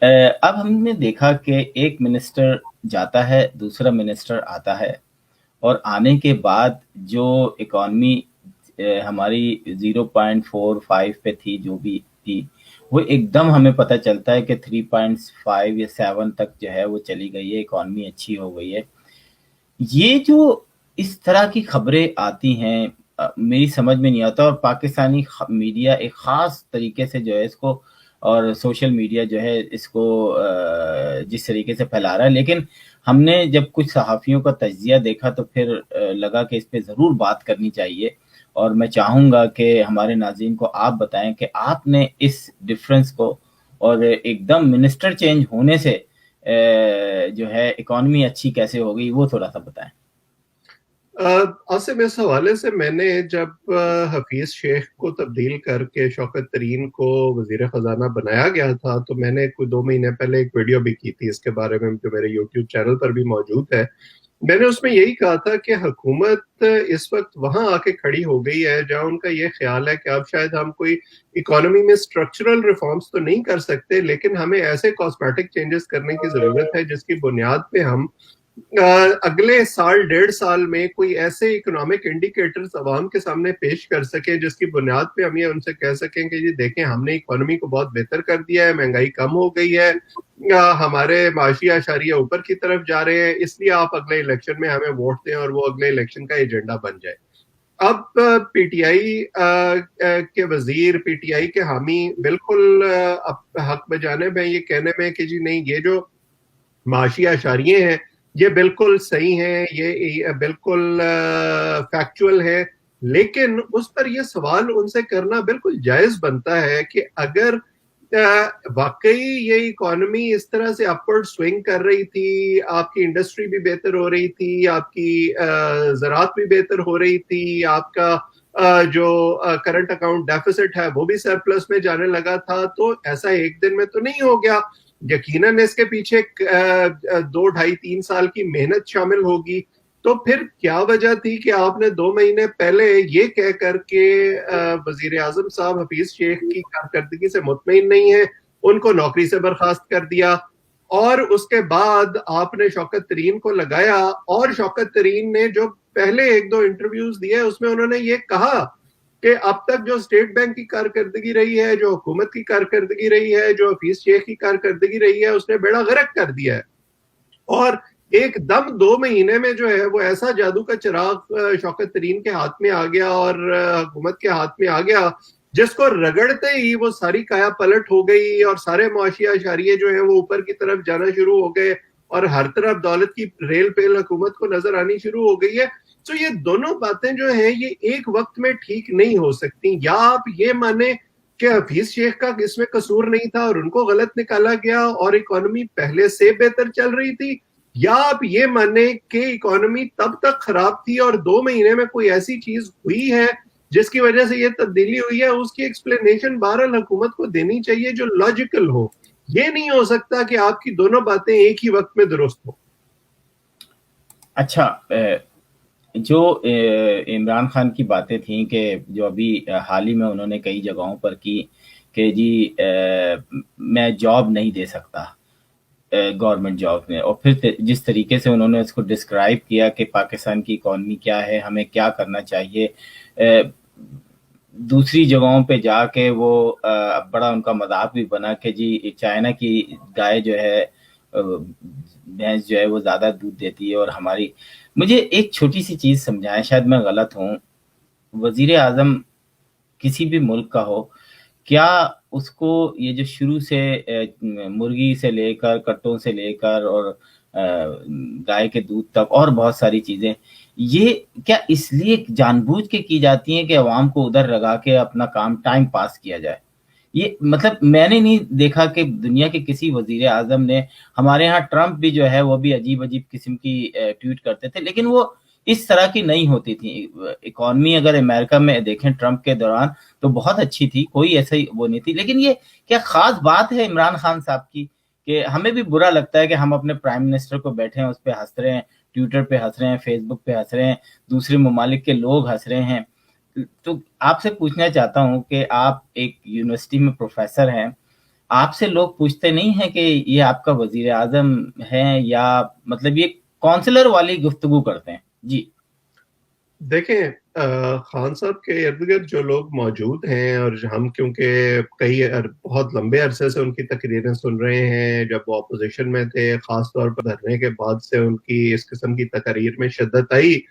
اب ہم نے دیکھا کہ ایک منسٹر جاتا ہے، دوسرا منسٹر آتا ہے، اور آنے کے بعد جو اکانومی ہماری 0.45 پہ تھی، جو بھی تھی، وہ ایک دم ہمیں پتہ چلتا ہے کہ 3.5 یا 7 تک جو ہے وہ چلی گئی ہے، اکانومی اچھی ہو گئی ہے۔ یہ جو اس طرح کی خبریں آتی ہیں میری سمجھ میں نہیں آتا، اور پاکستانی میڈیا ایک خاص طریقے سے جو ہے اس کو، اور سوشل میڈیا جو ہے اس کو جس طریقے سے پھیلا رہا ہے، لیکن ہم نے جب کچھ صحافیوں کا تجزیہ دیکھا تو پھر لگا کہ اس پہ ضرور بات کرنی چاہیے، اور میں چاہوں گا کہ ہمارے ناظرین کو آپ بتائیں کہ آپ نے اس ڈفرنس کو، اور ایک دم منسٹر چینج ہونے سے جو ہے اکانومی اچھی کیسے ہو گئی، وہ تھوڑا سا بتائیں۔ آصف، اس حوالے سے میں نے جب حفیظ شیخ کو تبدیل کر کے شوکت ترین کو وزیر خزانہ بنایا گیا تھا، تو میں نے کوئی 2 مہینے پہلے ایک ویڈیو بھی کی تھی اس کے بارے میں، جو میرے یوٹیوب چینل پر بھی موجود ہے۔ میں نے اس میں یہی کہا تھا کہ حکومت اس وقت وہاں آ کے کھڑی ہو گئی ہے جہاں ان کا یہ خیال ہے کہ اب شاید ہم کوئی اکانومی میں اسٹرکچرل ریفارمز تو نہیں کر سکتے، لیکن ہمیں ایسے کاسمیٹک چینجز کرنے کی ضرورت ہے جس کی بنیاد پہ ہم اگلے سال 1.5 سال میں کوئی ایسے اکنامک انڈیکیٹرز عوام کے سامنے پیش کر سکیں جس کی بنیاد پہ ہم یہ ان سے کہہ سکیں کہ جی دیکھیں، ہم نے اکانومی کو بہت بہتر کر دیا ہے، مہنگائی کم ہو گئی ہے، ہمارے معاشی اشاریہ اوپر کی طرف جا رہے ہیں، اس لیے آپ اگلے الیکشن میں ہمیں ووٹ دیں اور وہ اگلے الیکشن کا ایجنڈا بن جائے۔ اب پی ٹی آئی کے وزیر، پی ٹی آئی کے حامی بالکل حق بجانب ہیں یہ کہنے میں کہ جی نہیں، یہ جو معاشی اشاریے ہیں یہ بالکل صحیح ہیں، یہ بالکل فیکچول ہے، لیکن اس پر یہ سوال ان سے کرنا بالکل جائز بنتا ہے کہ اگر واقعی یہ اکانومی اس طرح سے اپورڈ سوئنگ کر رہی تھی، آپ کی انڈسٹری بھی بہتر ہو رہی تھی، آپ کی زراعت بھی بہتر ہو رہی تھی، آپ کا جو کرنٹ اکاؤنٹ ڈیفیسٹ ہے وہ بھی سرپلس میں جانے لگا تھا، تو ایسا ایک دن میں تو نہیں ہو گیا۔ یقیناً اس کے پیچھے 2 ڈھائی 3 سال کی محنت شامل ہوگی۔ تو پھر کیا وجہ تھی کہ آپ نے 2 مہینے پہلے یہ کہہ کر کے وزیر اعظم صاحب حفیظ شیخ کی کارکردگی سے مطمئن نہیں ہیں، ان کو نوکری سے برخاست کر دیا، اور اس کے بعد آپ نے شوکت ترین کو لگایا، اور شوکت ترین نے جو پہلے 1-2 انٹرویوز دیے اس میں انہوں نے یہ کہا کہ اب تک جو اسٹیٹ بینک کی کارکردگی رہی ہے، جو حکومت کی کارکردگی رہی ہے، جو حفیظ شیخ کی کارکردگی رہی ہے، اس نے بیڑا غرق کر دیا ہے۔ اور ایک دم 2 مہینے میں جو ہے وہ ایسا جادو کا چراغ شوکت ترین کے ہاتھ میں آ گیا اور حکومت کے ہاتھ میں آ گیا، جس کو رگڑتے ہی وہ ساری کایا پلٹ ہو گئی، اور سارے معاشی اشاریے جو ہیں وہ اوپر کی طرف جانا شروع ہو گئے، اور ہر طرف دولت کی ریل پیل حکومت کو نظر آنی شروع ہو گئی ہے۔ تو یہ دونوں باتیں جو ہیں یہ ایک وقت میں ٹھیک نہیں ہو سکتی۔ یا آپ یہ مانیں کہ حفیظ شیخ کا اس میں قصور نہیں تھا اور ان کو غلط نکالا گیا اور اکانومی پہلے سے بہتر چل رہی تھی، یا آپ یہ مانیں کہ اکانومی تب تک خراب تھی اور 2 مہینے میں کوئی ایسی چیز ہوئی ہے جس کی وجہ سے یہ تبدیلی ہوئی ہے، اس کی ایکسپلینیشن بہرحال حکومت کو دینی چاہیے جو لاجیکل ہو۔ یہ نہیں ہو سکتا کہ آپ کی دونوں باتیں ایک ہی وقت میں درست ہو۔ اچھا، جو عمران خان کی باتیں تھیں کہ جو ابھی حال ہی میں انہوں نے کئی جگہوں پر کی کہ جی میں جاب نہیں دے سکتا گورنمنٹ جاب میں، اور پھر جس طریقے سے انہوں نے اس کو ڈسکرائب کیا کہ پاکستان کی اکانومی کیا ہے، ہمیں کیا کرنا چاہیے، دوسری جگہوں پہ جا کے وہ بڑا ان کا مذاق بھی بنا کہ جی چائنا کی گائے جو ہے، بھینس جو ہے وہ زیادہ دودھ دیتی ہے، اور ہماری، مجھے ایک چھوٹی سی چیز سمجھائیں، شاید میں غلط ہوں، وزیر اعظم کسی بھی ملک کا ہو، کیا اس کو یہ جو شروع سے مرغی سے لے کر کٹوں سے لے کر اور گائے کے دودھ تک اور بہت ساری چیزیں، یہ کیا اس لیے جان بوجھ کے کی جاتی ہیں کہ عوام کو ادھر لگا کے اپنا کام ٹائم پاس کیا جائے؟ یہ مطلب میں نے نہیں دیکھا کہ دنیا کے کسی وزیر اعظم نے، ہمارے ہاں ٹرمپ بھی جو ہے وہ بھی عجیب عجیب قسم کی ٹویٹ کرتے تھے، لیکن وہ اس طرح کی نہیں ہوتی تھی۔ اکانومی اگر امریکہ میں دیکھیں ٹرمپ کے دوران تو بہت اچھی تھی، کوئی ایسا ہی وہ نہیں تھی، لیکن یہ کیا خاص بات ہے عمران خان صاحب کی کہ ہمیں بھی برا لگتا ہے کہ ہم اپنے پرائم منسٹر کو بیٹھے ہیں اس پہ ہنس رہے ہیں، ٹویٹر پہ ہنس رہے ہیں، فیس بک پہ ہنس رہے ہیں، دوسرے ممالک کے لوگ ہنس رہے ہیں۔ تو آپ سے پوچھنا چاہتا ہوں کہ آپ ایک یونیورسٹی میں پروفیسر ہیں، आपसे लोग पूछते नहीं हैं कि ये आपका वजीर आजम है, या मतलब ये काउंसलर वाली गुफ्तगू करते हैं? जी। देखें, खान साहब के इर्द गिर्द जो लोग मौजूद हैं, और हम क्योंकि बहुत लंबे अरसे से उनकी तकरीरें सुन रहे हैं, जब वो अपोजिशन में थे, खास तौर पर धरने के बाद से उनकी इस किस्म की तकरीर में शिद्दत आई,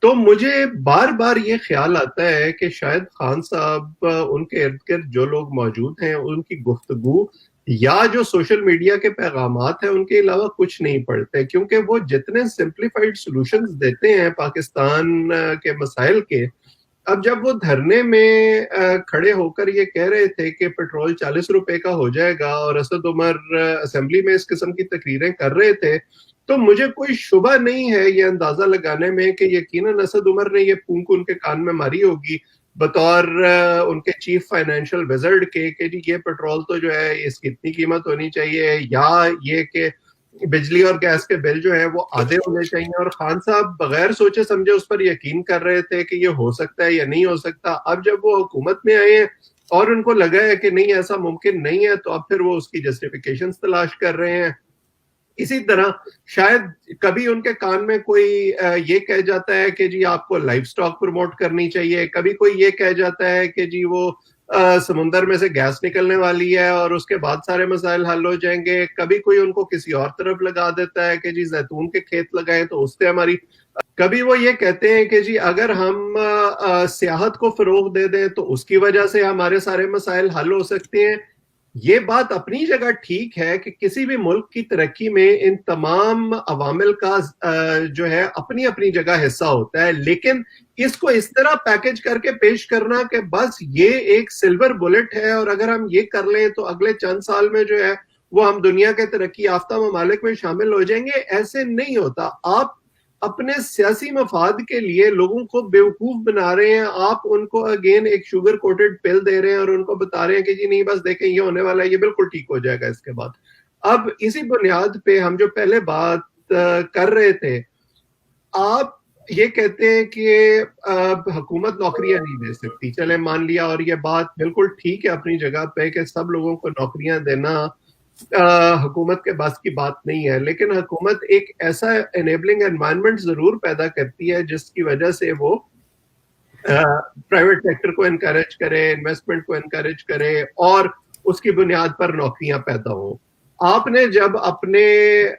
तो मुझे बार बार ये ख्याल आता है कि शायद खान साहब, उनके इर्द गिर्द जो लोग मौजूद हैं, उनकी गुफ्तगू या जो सोशल मीडिया के पैगामात हैं, उनके अलावा कुछ नहीं पढ़ते, क्योंकि वो जितने सिंप्लीफाइड सॉल्यूशंस देते हैं पाकिस्तान के मसाइल के, अब जब वो धरने में खड़े होकर ये कह रहे थे कि पेट्रोल 40 रुपए का हो जाएगा, और असद उमर असेंबली में इस किस्म की तकरीरें कर रहे थे, तो मुझे कोई शुबा नहीं है ये अंदाजा लगाने में कि यकीनन असद उमर ने ये फूंक उनके कान में मारी होगी बतौर उनके चीफ फाइनेंशियल विजर्ड के, कि जी ये पेट्रोल तो जो है इसकी इतनी कीमत होनी चाहिए, या ये कि बिजली और गैस के बिल जो है वो आधे होने चाहिए, और खान साहब बगैर सोचे समझे उस पर यकीन कर रहे थे कि ये हो सकता है या नहीं हो सकता। अब जब वो हुकूमत में आए हैं और उनको लगा है कि नहीं ऐसा मुमकिन नहीं है, तो अब फिर वो उसकी जस्टिफिकेशन तलाश कर रहे हैं। इसी तरह शायद कभी उनके कान में कोई ये कह जाता है कि जी आपको लाइफ स्टॉक प्रमोट करनी चाहिए, कभी कोई ये कह जाता है कि जी वो समुंदर में से गैस निकलने वाली है और उसके बाद सारे मसाइल हल हो जाएंगे, कभी कोई उनको किसी और तरफ लगा देता है कि जी जैतून के खेत लगाएं तो उससे हमारी, कभी वो ये कहते हैं कि जी अगर हम सियाहत को फरोग दे दें तो उसकी वजह से हमारे सारे मसाइल हल हो सकते हैं। ये बात अपनी जगह ठीक है कि किसी भी मुल्क की तरक्की में इन तमाम अवामिल का जो है अपनी अपनी जगह हिस्सा होता है, लेकिन इसको इस तरह पैकेज करके पेश करना कि बस ये एक सिल्वर बुलेट है और अगर हम ये कर लें तो अगले चंद साल में जो है वो हम दुनिया के तरक्की याफ्ता ममालिक में शामिल हो जाएंगे, ऐसे नहीं होता। आप अपने सियासी मफाद के लिए लोगों को बेवकूफ बना रहे हैं, आप उनको अगेन एक शुगर कोटेड पिल दे रहे हैं और उनको बता रहे हैं कि जी नहीं बस देखें ये होने वाला है, ये बिल्कुल ठीक हो जाएगा इसके बाद। अब इसी बुनियाद पे हम जो पहले बात कर रहे थे, आप ये कहते हैं कि हुकूमत नौकरियां नहीं दे सकती, चले मान लिया, और ये बात बिल्कुल ठीक है अपनी जगह पे कि सब लोगों को नौकरियां देना हुकूमत के बस की बात नहीं है, लेकिन हुकूमत एक ऐसा एनेबलिंग एनवायरनमेंट जरूर पैदा करती है जिसकी वजह से वो प्राइवेट सेक्टर को एनकरेज करे, इन्वेस्टमेंट को एनकरेज करे और उसकी बुनियाद पर नौकरियां पैदा हो। आपने जब अपने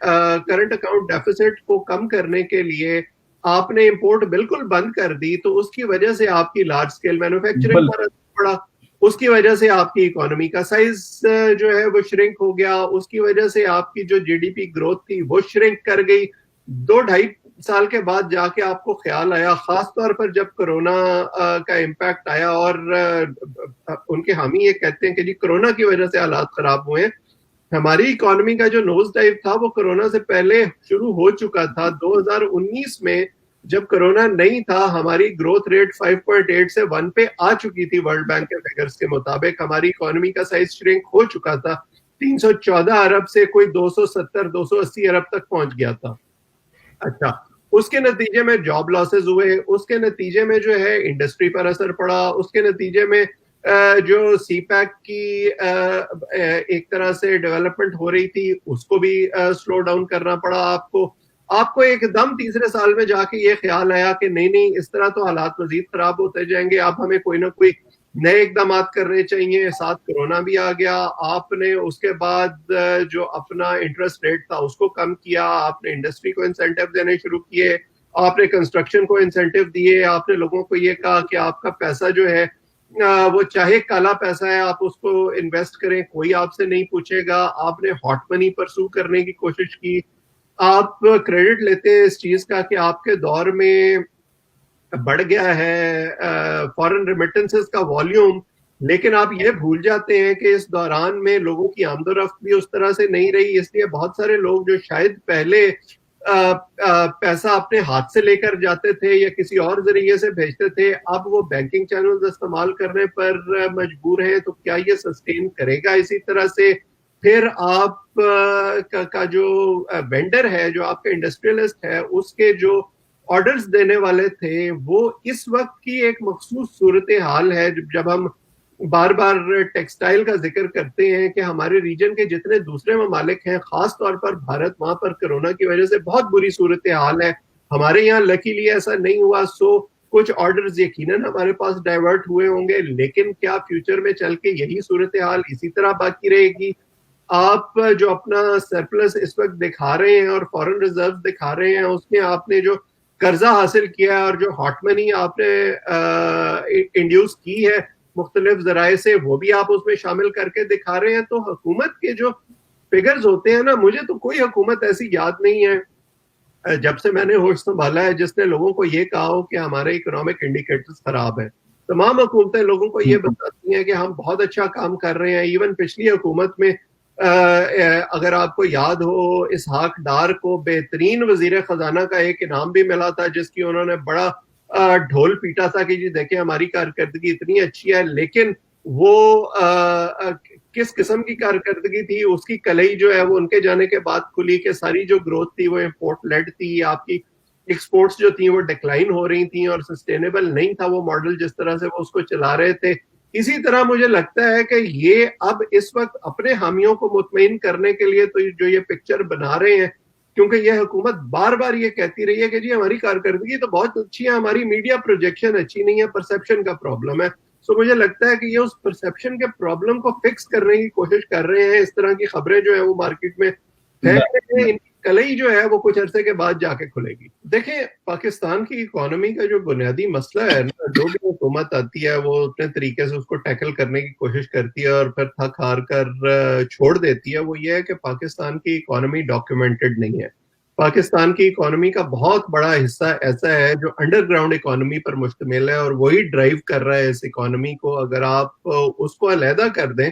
करंट अकाउंट डेफिसिट को कम करने के लिए आपने इंपोर्ट बिल्कुल बंद कर दी, तो उसकी वजह से आपकी लार्ज स्केल मैन्युफैक्चरिंग पर असर पड़ा, उसकी वजह से आपकी इकोनॉमी का साइज जो है वो श्रिंक हो गया, उसकी वजह से आपकी जो जीडीपी ग्रोथ थी वो श्रिंक कर गई। 2-2.5 साल के बाद जाके आपको ख्याल आया, खास तौर पर जब कोरोना का इम्पैक्ट आया, और उनके हामी ये कहते हैं कि जी कोरोना की वजह से हालात खराब हुए। हमारी इकोनॉमी का जो नोज डाइव था वो कोरोना से पहले शुरू हो चुका था। 2019 में जब कोरोना नहीं था, हमारी ग्रोथ रेट 5.8 से 1 पे आ चुकी थी। वर्ल्ड बैंक के फिगर्स के मुताबिक हमारी इकोनॉमी का साइज श्रिंक हो चुका था, 314 अरब से कोई 270-280 अरब तक पहुंच गया था। अच्छा, उसके नतीजे में जॉब लॉसेस हुए, उसके नतीजे में जो है इंडस्ट्री पर असर पड़ा, उसके नतीजे में जो सी पैक की एक तरह से डेवलपमेंट हो रही थी उसको भी स्लो डाउन करना पड़ा। आपको एकदम तीसरे साल में जाके ये ख्याल आया कि नहीं नहीं इस तरह तो हालात मजीद खराब होते जाएंगे, अब हमें कोई ना कोई नए इकदाम करने चाहिए। साथ कोरोना भी आ गया, आपने उसके बाद जो अपना इंटरेस्ट रेट था उसको कम किया, आपने इंडस्ट्री को इंसेंटिव देने शुरू किए, आपने कंस्ट्रक्शन को इंसेंटिव दिए, आपने लोगों को ये कहा कि आपका पैसा जो है वो चाहे काला पैसा है आप उसको इन्वेस्ट करें, कोई आपसे नहीं पूछेगा। आपने हॉट मनी परसू करने की कोशिश की, आप क्रेडिट लेते हैं इस चीज का कि आपके दौर में बढ़ गया है फॉरेन रेमिटेंसेस का वॉल्यूम, लेकिन आप ये भूल जाते हैं कि इस दौरान में लोगों की आमदोरफ्त भी उस तरह से नहीं रही, इसलिए बहुत सारे लोग जो शायद पहले पैसा अपने हाथ से लेकर जाते थे या किसी और जरिए से भेजते थे, अब वो बैंकिंग चैनल इस्तेमाल करने पर मजबूर हैं। तो क्या ये सस्टेन करेगा इसी तरह से? फिर आप का जो वेंडर है, जो आपका इंडस्ट्रियलिस्ट है, उसके जो ऑर्डर्स देने वाले थे, वो इस वक्त की एक मखसूस सूरत हाल है जब हम बार बार टेक्सटाइल का जिक्र करते हैं कि हमारे रीजन के जितने दूसरे ममालिक हैं, खास तौर पर भारत, वहां पर कोरोना की वजह से बहुत बुरी सूरत हाल है। हमारे यहाँ लकीली ऐसा नहीं हुआ, सो कुछ ऑर्डर्स यकीनन हमारे पास डाइवर्ट हुए होंगे, लेकिन क्या फ्यूचर में चल के यही सूरत हाल इसी तरह बाकी रहेगी? आप जो अपना सरप्लस इस वक्त दिखा रहे हैं और फॉरेन रिजर्व दिखा रहे हैं, उसमें आपने जो कर्जा हासिल किया है और जो हॉट मनी आपने इंड्यूस की है मुख्तलिफ जराए से, वो भी आप उसमें शामिल करके दिखा रहे हैं। तो हुकूमत के जो फिगर्स होते हैं ना, मुझे तो कोई हुकूमत ऐसी याद नहीं है जब से मैंने होश संभाला है जिसने लोगों को ये कहा हो कि हमारे इकोनॉमिक इंडिकेटर्स खराब हैं। तमाम हुकूमतें लोगों को ये बताती हैं कि हम बहुत अच्छा काम कर रहे हैं। इवन पिछली हुकूमत में अगर आपको याद हो, इसहाक डार को बेहतरीन वजीर खजाना का एक इनाम भी मिला था, जिसकी उन्होंने बड़ा ढोल पीटा था कि जी देखें हमारी कारकर्दगी इतनी अच्छी है। लेकिन वो किस किस्म की कारकर्दगी थी, उसकी कलई जो है वो उनके जाने के बाद खुली कि सारी जो ग्रोथ थी वो इम्पोर्ट लेड थी, आपकी एक्सपोर्ट्स जो थी वो डिक्लाइन हो रही थी और सस्टेनेबल नहीं था वो मॉडल जिस तरह से वो उसको चला रहे थे। इसी तरह मुझे लगता है कि ये अब इस वक्त अपने हामियों को मुतमईन करने के लिए तो जो ये पिक्चर बना रहे हैं, क्योंकि ये हुकूमत बार बार ये कहती रही है कि जी हमारी कारकर्दगी तो बहुत अच्छी है, हमारी मीडिया प्रोजेक्शन अच्छी नहीं है, परसेप्शन का प्रॉब्लम है। सो मुझे लगता है कि ये उस परसेप्शन के प्रॉब्लम को फिक्स करने की कोशिश कर रहे हैं। इस तरह की खबरें जो है वो मार्केट में फैल रही हैं, इनकी कलई जो है वो कुछ अरसे के बाद जाके खुलेगी। देखें, पाकिस्तान की इकोनॉमी का जो बुनियादी मसला है ना, जो भी हुकूमत आती है वो अपने तरीके से उसको टैकल करने की कोशिश करती है और फिर थक हार कर छोड़ देती है। वो ये है कि पाकिस्तान की इकोनॉमी डॉक्यूमेंटेड नहीं है। पाकिस्तान की इकोनॉमी का बहुत बड़ा हिस्सा ऐसा है जो अंडरग्राउंड इकोनॉमी पर मुश्तमिल है और वही ड्राइव कर रहा है इस इकोनॉमी को। अगर आप उसको अलहदा कर दें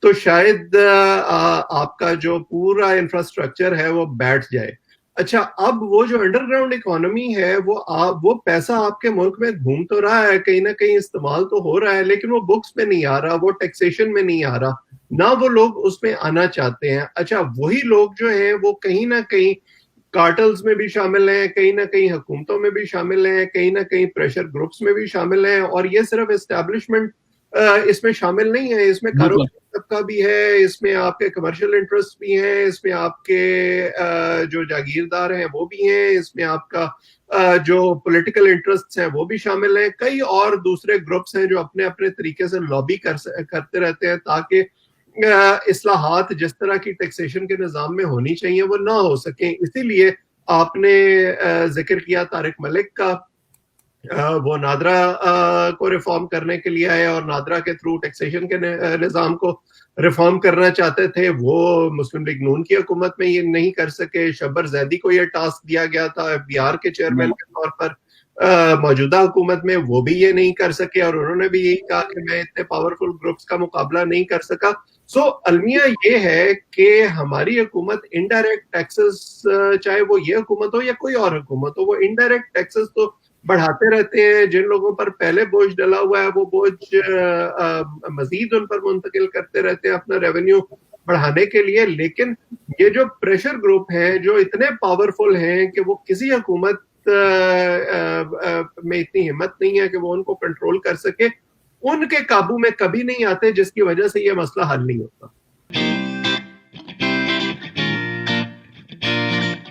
तो शायद आपका जो पूरा इंफ्रास्ट्रक्चर है वो बैठ जाए। अच्छा, अब वो जो अंडरग्राउंड इकोनॉमी है वो पैसा आपके मुल्क में घूम तो रहा है, कहीं ना कहीं इस्तेमाल तो हो रहा है, लेकिन वो बुक्स में नहीं आ रहा, वो टैक्सेशन में नहीं आ रहा, ना वो लोग उसमें आना चाहते हैं। अच्छा, वही लोग जो हैं वो कहीं ना कहीं कार्टल्स में भी शामिल हैं, कहीं ना कहीं हुकूमतों में भी शामिल हैं, कहीं ना कहीं प्रेशर ग्रुप्स में भी शामिल हैं। और ये सिर्फ एस्टेब्लिशमेंट इसमें शामिल नहीं है, इसमें कारोबारी तबका भी है, इसमें आपके कमर्शियल इंटरेस्ट भी हैं, इसमें आपके जो जागीरदार हैं वो भी हैं, इसमें आपका जो पॉलिटिकल इंटरेस्ट हैं वो भी शामिल हैं। कई और दूसरे ग्रुप्स हैं जो अपने अपने तरीके से लॉबी करते रहते हैं ताकि इस्लाहात जिस तरह की टैक्सेशन के निज़ाम में होनी चाहिए वो ना हो सके। इसीलिए आपने जिक्र किया तारिक मलिक का, वो नादरा को रिफॉर्म करने के लिए आए और नादरा के थ्रू टैक्सेशन के निज़ाम को रिफॉर्म करना चाहते थे। वो मुस्लिम लीग नून की हुकूमत में ये नहीं कर सके। शब्बर जैदी को ये टास्क दिया गया था बिहार के चेयरमैन के तौर पर, मौजूदा हुकूमत में वो भी ये नहीं कर सके और उन्होंने भी यही कहा कि मैं इतने पावरफुल ग्रुप्स का मुकाबला नहीं कर सका। सो अलमिया ये है कि हमारी हुकूमत इनडायरेक्ट टैक्सेस, चाहे वो ये हुकूमत हो या कोई और हुकूमत हो, वो इनडायरेक्ट टैक्सेस तो बढ़ाते रहते हैं। जिन लोगों पर पहले बोझ डला हुआ है वो बोझ मजीद उन पर मुंतकिल करते रहते हैं अपना रेवेन्यू बढ़ाने के लिए। लेकिन ये जो प्रेशर ग्रुप हैं जो इतने पावरफुल हैं कि वो किसी हुकूमत में इतनी हिम्मत नहीं है कि वो उनको कंट्रोल कर सके, उनके काबू में कभी नहीं आते, जिसकी वजह से ये मसला हल नहीं होता।